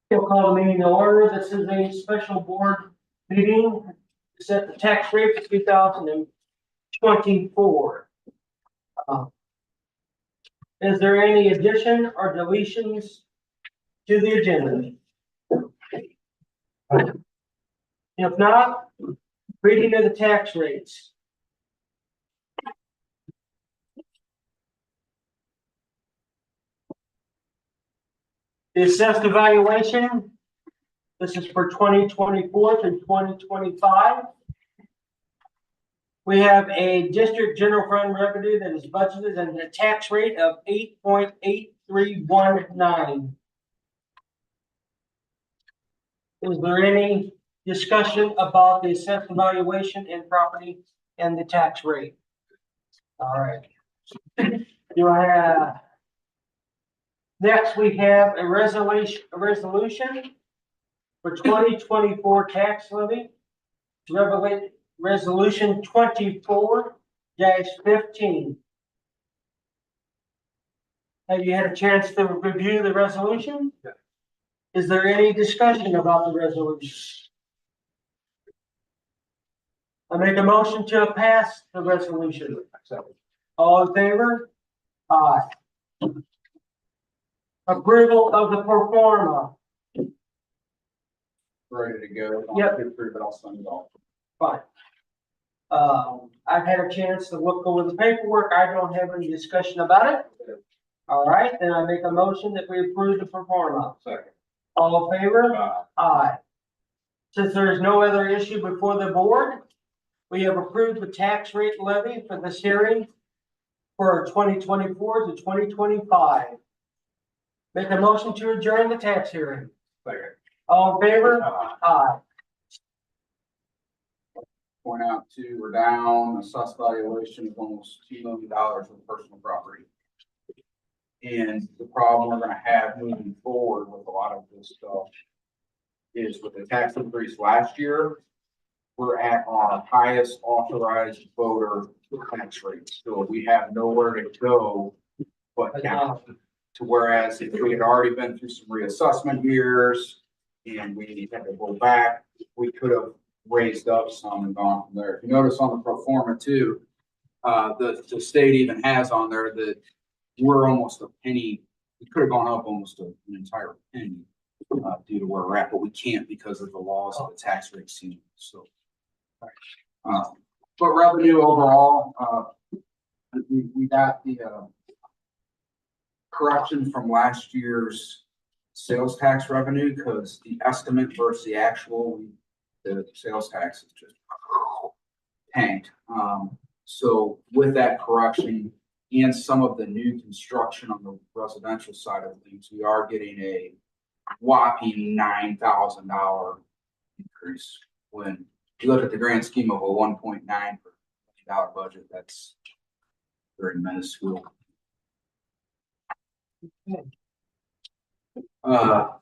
We'll call the meeting to order. This is a special board meeting to set the tax rate for 2024. Is there any addition or deletions to the agenda? If not, reading of the tax rates. The assessed evaluation, this is for 2024 through 2025. We have a district general fund revenue that is budgeted at a tax rate of 8.8319. Is there any discussion about the assessed evaluation and property and the tax rate? All right. Do I have? Next, we have a resolution for 2024 tax levy. Resolution 24-15. Have you had a chance to review the resolution? Yeah. Is there any discussion about the resolution? I make a motion to pass the resolution. All in favor? Aye. Approval of the pro forma. Ready to go. Yep. Approve it, I'll send it off. Fine. I've had a chance to look over the paperwork. I don't have any discussion about it. All right, then I make a motion that we approve the pro forma. Second. All in favor? Aye. Since there is no other issue before the board, we have approved the tax rate levy for this hearing for 2024 to 2025. Make a motion to adjourn the tax hearing. Second. All in favor? Aye. Point out too, we're down, assessed valuation of almost $2 million with personal property. And the problem we're gonna have moving forward with a lot of this stuff is with the tax increase last year, we're at our highest authorized voter tax rate. So we have nowhere to go but down. To whereas if we had already been through some reassessment years and we had to go back, we could have raised up some and gone from there. If you notice on the pro forma too, the state even has on there that we're almost a penny. We could have gone up almost an entire penny due to where we're at, but we can't because of the laws of the tax rate scheme. So, but revenue overall, we got the correction from last year's sales tax revenue because the estimate versus the actual, the sales tax is just tanked. So with that correction and some of the new construction on the residential side of things, we are getting a whopping $9,000 increase. When you look at the grand scheme of a $1.9 million budget, that's very minuscule. Before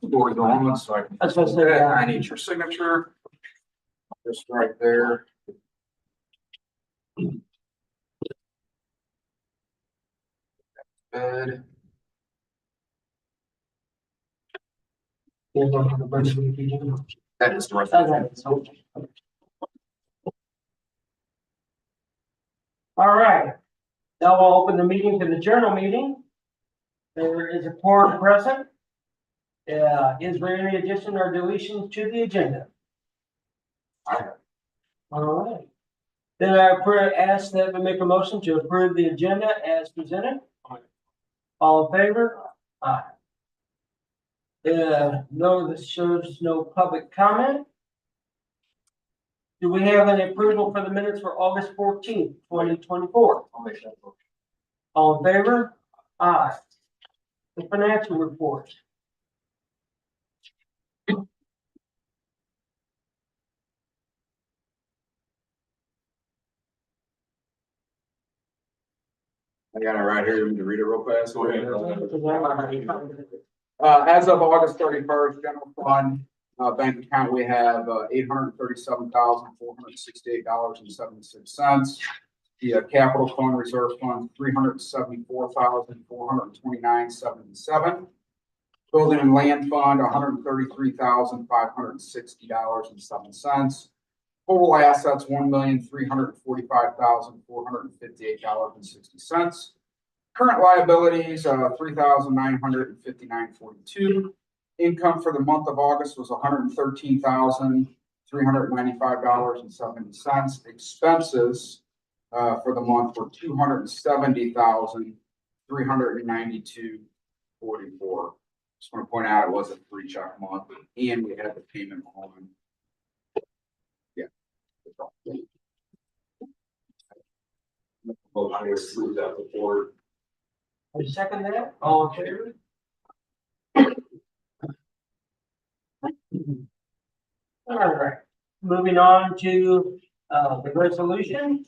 we go on, so I need your signature. Just right there. Good. That is the right. All right. Now we'll open the meeting to the journal meeting. There is a quorum present. Is there any addition or deletion to the agenda? All right. Then I ask that we make a motion to approve the agenda as presented. All in favor? Aye. No, this shows no public comment. Do we have an approval for the minutes for August 14th, 2024? I'll make that motion. All in favor? Aye. The financial report. I got it right here. You want me to read it real fast? Go ahead. As of August 31st, general fund, bank account, we have $837,468.76. The capital fund, reserve fund, $374,429.77. Building and land fund, $133,560.07. Total assets, $1,345,458.60. Current liabilities, $3,959.42. Income for the month of August was $113,395.70. Expenses for the month were $270,392.44. Just want to point out it was a 3-check month, and we had the payment on. Yeah. Motion to approve that report. I second that, all in favor? All right, moving on to, the resolution.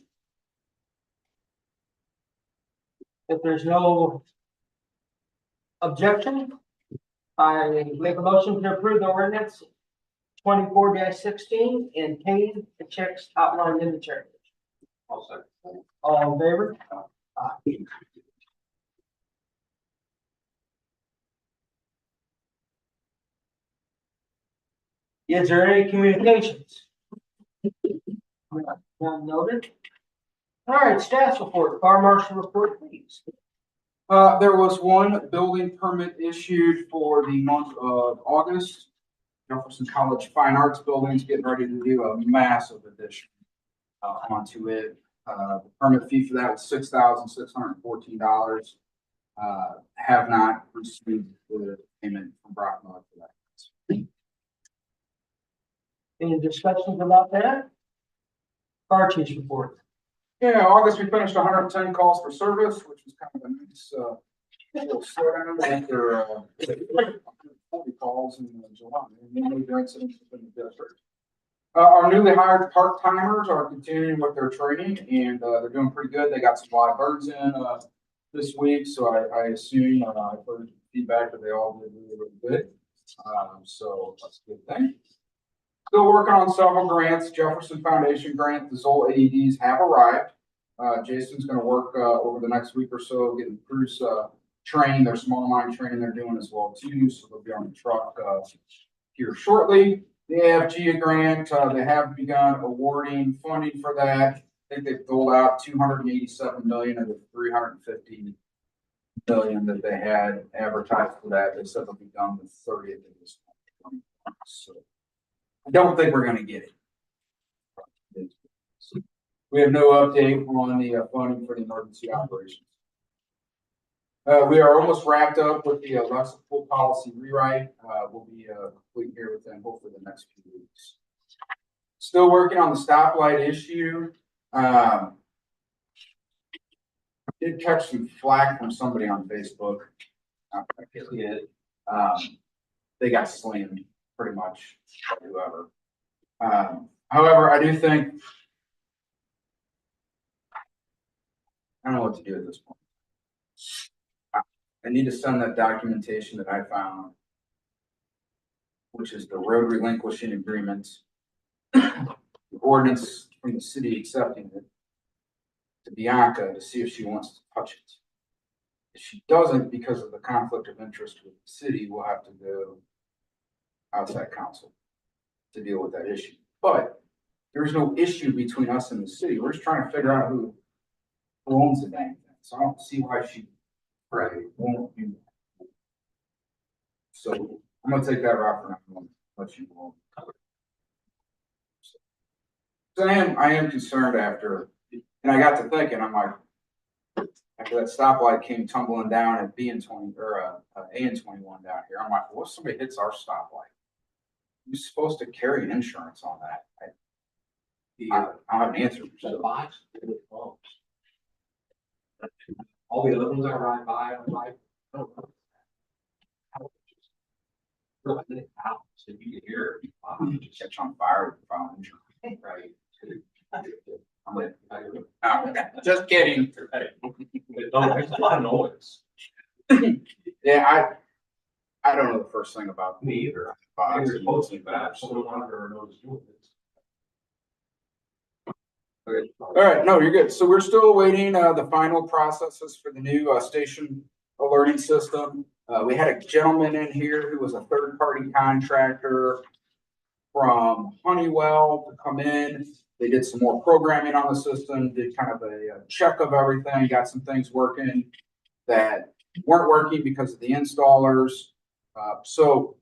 If there's no objection, I make a motion to approve the ordinance 24-16 and pay the checks outlined in the charge. I'll second. All in favor? Aye. Is there any communications? None noted. All right, staff report, fire marshal report, please. There was one building permit issued for the month of August. Jefferson College Fine Arts Building's getting ready to do a massive addition onto it. The permit fee for that was $6,614. Have not received the payment from Brock Miller for that. Any discussions about that? Fire chief's report. Yeah, August, we finished 110 calls for service, which was kind of a nice, little slowdown after, 40 calls in July. Our newly hired part-timers are continuing with their training, and, they're doing pretty good. They got some live birds in, this week, so I assume, I've heard feedback that they all did really, really good. So that's a good thing. Still working on several grants. Jefferson Foundation grant, the Zoll AEDs have arrived. Jason's gonna work, over the next week or so, getting crews, trained, their small line training they're doing as well too, so they'll be on the truck, here shortly. The AFG grant, they have begun awarding funding for that. I think they've doled out 287 million of the 350 million that they had advertised for that. They said they'll be done with 30th of this month. So I don't think we're gonna get it. We have no update on the funding for the emergency operations. We are almost wrapped up with the Alexa full policy rewrite. We'll be complete here within hopefully the next few weeks. Still working on the stoplight issue. Did catch some flack from somebody on Facebook. They got slammed pretty much by whoever. However, I do think I don't know what to do at this point. I need to send that documentation that I found, which is the road relinquishing agreement, the ordinance from the city accepting it, to Bianca to see if she wants to touch it. If she doesn't, because of the conflict of interest with the city, we'll have to go outside counsel to deal with that issue. But there's no issue between us and the city. We're just trying to figure out who owns the dang thing. So I don't see why she won't do that. So I'm gonna take that route for now. I'm gonna let you go. So I am concerned after, and I got to thinking, I'm like, after that stoplight came tumbling down at B&20 or A&21 down here, I'm like, what if somebody hits our stoplight? You're supposed to carry an insurance on that. I don't have an answer. The box, all the other ones I ride by, I'm like, I don't know. Really, how? So you can hear it. You just catch on fire with the phone insurance. Right. I'm like, just kidding. There's a lot of noise. Yeah, I don't know the first thing about Me either. box. You're supposed to, but someone under knows doing it. All right, no, you're good. So we're still awaiting the final processes for the new station alerting system. We had a gentleman in here who was a third-party contractor from Honeywell to come in. They did some more programming on the system, did kind of a check of everything, got some things working that weren't working because of the installers. So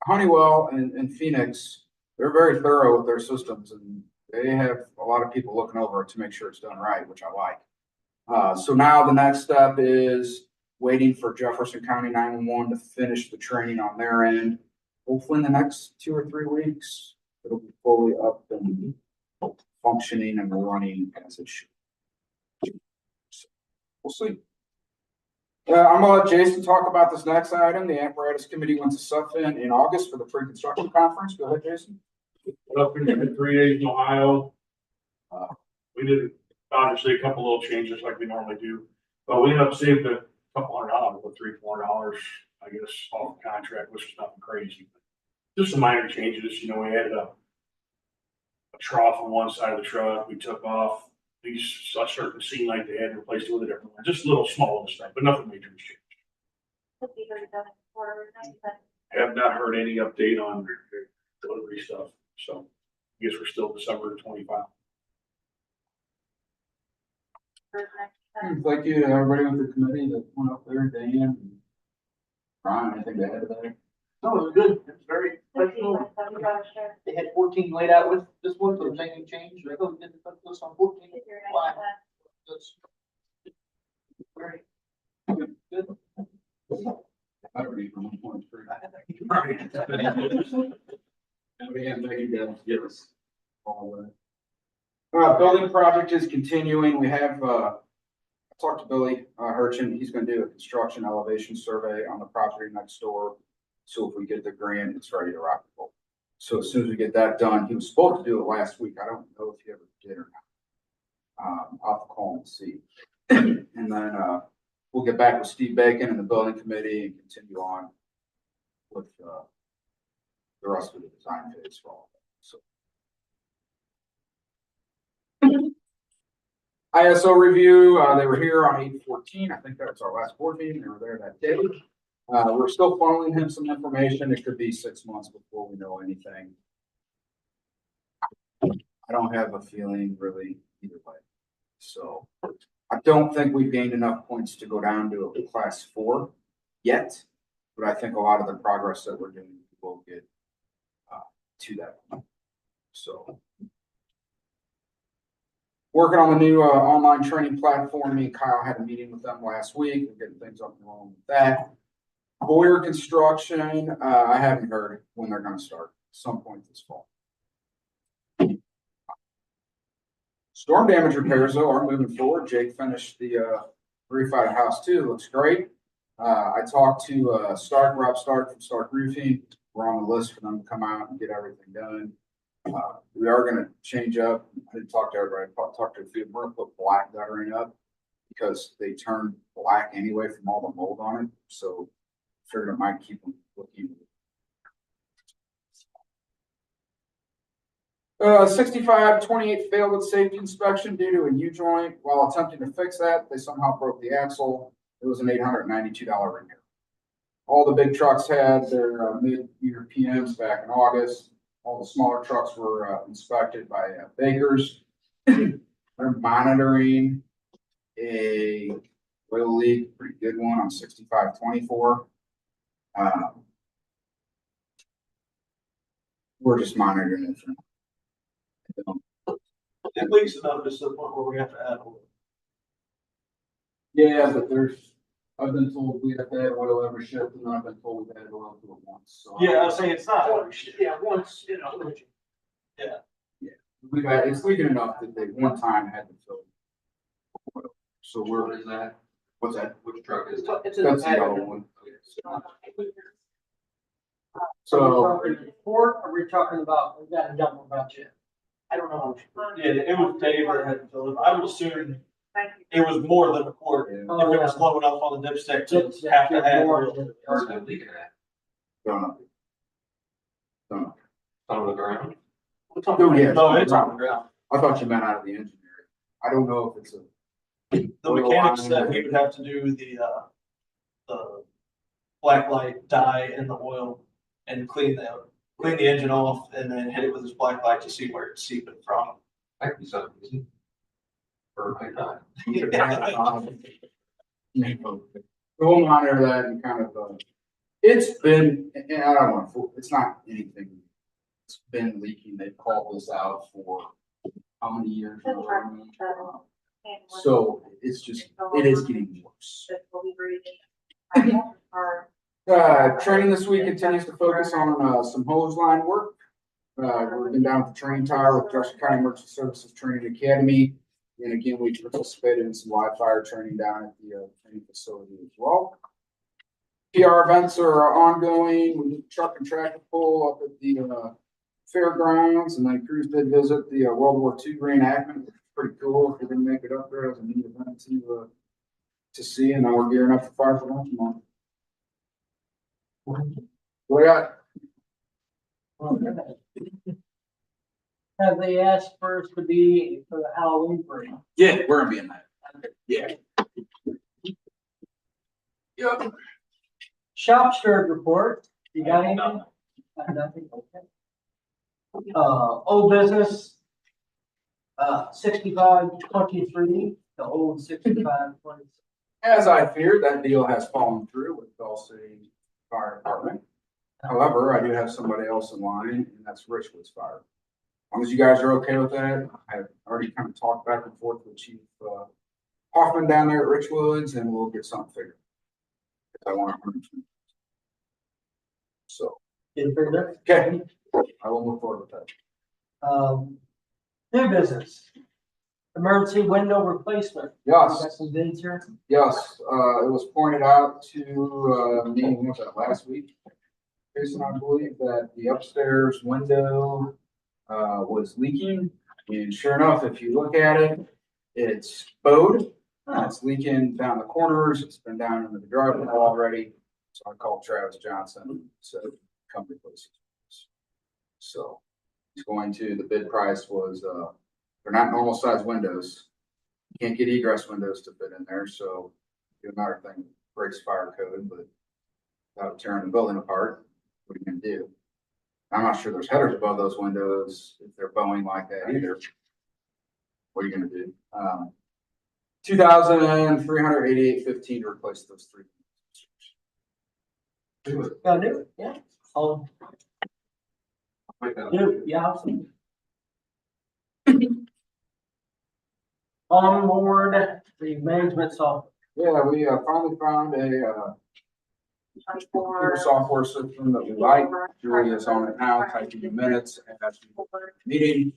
Honeywell and Phoenix, they're very thorough with their systems, and they have a lot of people looking over it to make sure it's done right, which I like. So now the next step is waiting for Jefferson County 911 to finish the training on their end. Hopefully in the next 2 or 3 weeks, it'll be fully up and functioning and running as it should. So we'll see. I'm gonna let Jason talk about this next item. The apparatus committee went to Suffolk in August for the pre-construction conference. Go ahead, Jason. Up in 3 days in Ohio. We did obviously a couple little changes like we normally do, but we ended up saving a couple $100, about $300-400, I guess, off the contract, which is nothing crazy. Just some minor changes, you know, we added a trough on one side of the truck, we took off these certain seam like they had replaced it with a different one, just little small stuff, but nothing major was changed. Have not heard any update on delivery stuff, so I guess we're still December 25. Thank you to everybody on the committee that went up there, Dan and Brian, anything to add to that? No, it was good. It was very professional. They had 14 laid out with this one, so there's anything changed. I thought we did put this on 14. Wow. That's very good. I don't need from 1.3. Right. Yes. Building project is continuing. We have, I talked to Billy Hurchin. He's gonna do a construction elevation survey on the property next door. So if we get the grant, it's ready to rock and roll. So as soon as we get that done, he was supposed to do it last week. I don't know if he ever did or not. I'll have to call and see. And then, we'll get back with Steve Bacon and the building committee and continue on with, the rest of the design phase for all of that. So. ISO review, they were here on 8/14. I think that was our last board meeting. They were there that day. We're still funneling him some information. It could be 6 months before we know anything. I don't have a feeling really either way. So I don't think we've gained enough points to go down to a class 4 yet, but I think a lot of the progress that we're doing will get to that point. So working on the new online training platform. Me and Kyle had a meeting with them last week. We're getting things up and rolling with that. Boyer construction, I haven't heard when they're gonna start, some point this fall. Storm damage repairs though are moving forward. Jake finished the roof out of house 2, looks great. I talked to Rob Stark from Stark Roofing. We're on the list for them to come out and get everything done. We are gonna change up. I didn't talk to everybody, I talked to a few. We're gonna put black guttering up because they turn black anyway from all the mold on it. So figured it might keep them looking. 6528 failed with safety inspection due to a U-joint. While attempting to fix that, they somehow broke the axle. It was an $892 repair. All the big trucks had their mid-year PMs back in August. All the smaller trucks were inspected by Bakers. They're monitoring a oil leak, pretty good one on 6524. We're just monitoring it for now. It leaks enough to the point where we have to add oil. Yeah, but I've been told we have to add oil every shift, and then I've been told we've added oil to it once. So Yeah, I was saying it's not. Yeah, once, you know. Yeah. it's leaking enough that they one time had to fill oil. So What is that? what's that? Which truck is that? It's That's the yellow one. So So report, are we talking about, we got a double budget? I don't know. Yeah, it was Dave that had to fill it. I would assume it was more than a quart. If it was low enough on the dipstick to have to have. Where's that leaking at? don't know. On the ground? Oh, yeah. No, it's on the ground. I thought you meant out of the engineering. I don't know if it's a. The mechanics said we would have to do the black light dye and the oil and clean the engine off and then hit it with this black light to see where it's seeping from. That could be something easy. For my time. We'll monitor that and kind of, it's been, and I don't want to, it's not anything. It's been leaking. They've called this out for how many years? So it's just, it is getting worse. Training this week continues to focus on, some hose line work. We've been down at the training tower with Jefferson County Emergency Services Training Academy. And again, we participated in some live fire training down at the, training facility as well. PR events are ongoing. We did truck and tractor pull up at the, fairgrounds, and then crews did visit the, World War II reenactment, which is pretty cool. If you didn't make it up there, it was a neat event to see, and now we're gearing up for Fire for Lunch tomorrow. What got? Have they asked for us to be for the Halloween parade? Yeah, we're gonna be in that. Yeah. Yep. Shop stirred report, you got anything? Nothing, okay. Old business. 6523, the old 6520. As I feared, that deal has fallen through with Bell City Fire Department. However, I do have somebody else in line, and that's Richwoods Fire. As long as you guys are okay with that, I've already kind of talked back and forth with Chief Hoffman down there at Richwoods, and we'll get something figured. I want to. So, Get it figured out? okay, I will move forward with that. New business. Emergency window replacement. Yes. Got some bids here? Yes, it was pointed out to, me, when was that, last week? Jason, I believe that the upstairs window, was leaking. And sure enough, if you look at it, it's bowed. It's leaking down the corners. It's been down into the driveway already. So I called Travis Johnson and said, come replace it. So he's going to, the bid price was, they're not normal size windows. You can't get egress windows to fit in there, so do another thing, breaks fire code, but without tearing the building apart, what are you gonna do? I'm not sure there's headers above those windows, if they're bowing like that either. What are you gonna do? $2,388.15 to replace those three. Got to do it, yeah. Oh, do, yeah. I'll see. Onboard, the management software. Yeah, we finally found a computer software system that we like. Julie is on it now, typing the minutes and that's meeting.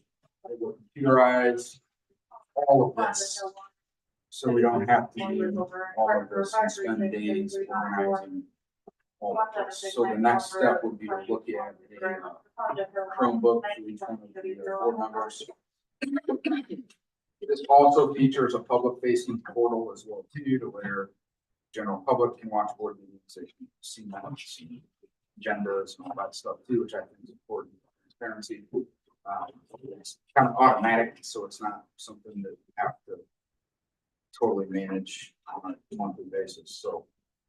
It will computerize all of this. So we don't have to do all of this and spend days organizing all of this. So the next step would be to look at a Chromebook for each one of the board members. This also features a public facing portal as well too, to where general public can watch board meetings, they can see minutes, see agendas and all that stuff too, which I think is important for transparency. It's kind of automatic, so it's not something that you have to totally manage on a monthly basis. So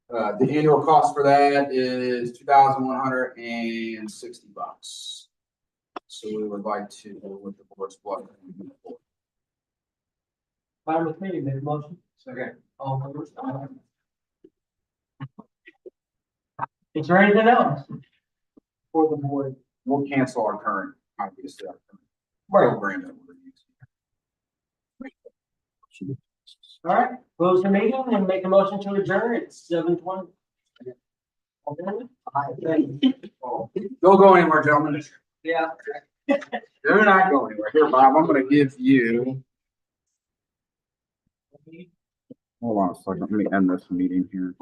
the annual cost for that is $2,160. So we would like to, with the board's blessing, move forward. Fine with me, make a motion. Okay. All members. Is there anything else for the board? We'll cancel our current, obviously, our current Right. program that we're using. All right, close the meeting and make a motion to adjourn at 7:20. Don't go anywhere, gentlemen. Yeah. They're not going anywhere. Here, Bob, I'm gonna give you. Hold on a second, let me end this meeting here.